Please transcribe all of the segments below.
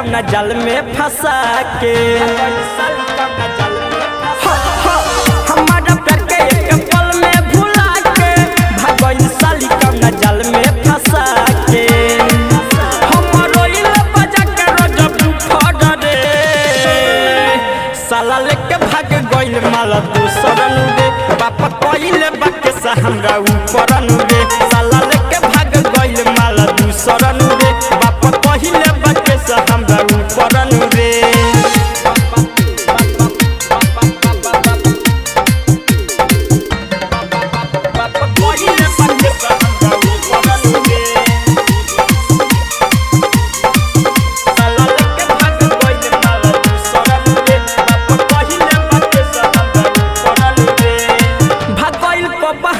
कौना जाल में फंसा के हमारा प्यार के एक पल में भुला के भगवान साली कौना जाल में फंसा के हम रोइल बजा के रोज फड़ रे साला लेके भाग गइल माला दूसरन रे बापा कइले बाके सा हमरा ऊपर रे साला लेके भाग गइल माला दूसरन रे बापा कइले बाके सा हमरा ऊपर रे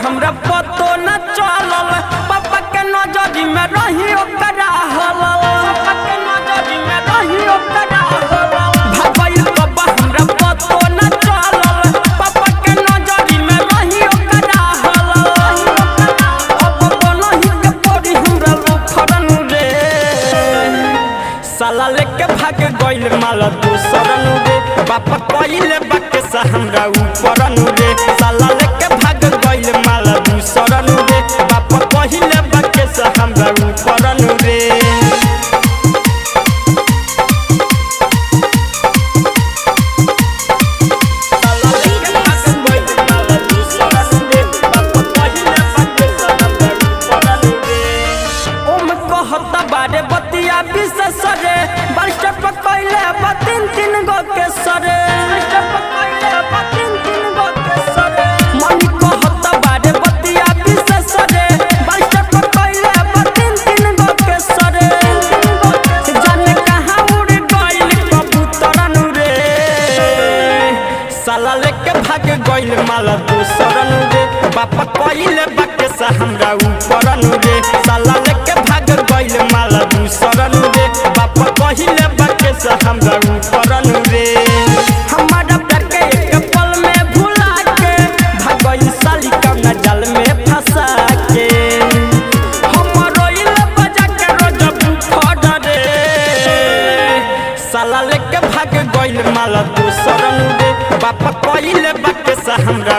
हमरा पतो न चलल पापा के नजरी में रही ओकरा हलल पापा के नजरी में रही ओकरा हलल भगवान पापा हमरा पतो न चलल पापा के नजरी में रही ओकरा हलल अब बनही के पड़ी हमरा फरन रे साला लेके भाग गइल माला दूसरन रे बापा कइले बाके सा हमरा ऊपरन रे साला लेके भाग गइल माला दूसरन रे बापा कइले बाके सा हमरा ऊपरन रे सरे बरस्ट पकइले बतिन तीन गो के सरे बरस्ट पकइले बतिन तीन गो के सरे मनी कहत बारे बतिया विशेष सरे बरस्ट पकइले बतिन तीन गो के सरे जाने कहां उड़ गइल कबूतरन रे साला लेके भाग गइल माला दूसरन रे बापा कइले बाके सा हमरा ऊपरन रे साला लेके भाग गइल माला दूसरन रे बापा कइले बाके सा हमरा ऊपरन रे हमारा प्यार के एक पल में भुला के भगवान साली कौना जाल में फंसा के हम रोइल बजा के रोज फड़ रे साला लेके भाग गइल माला दूसरन रे बापा कइले बाके सा हमरा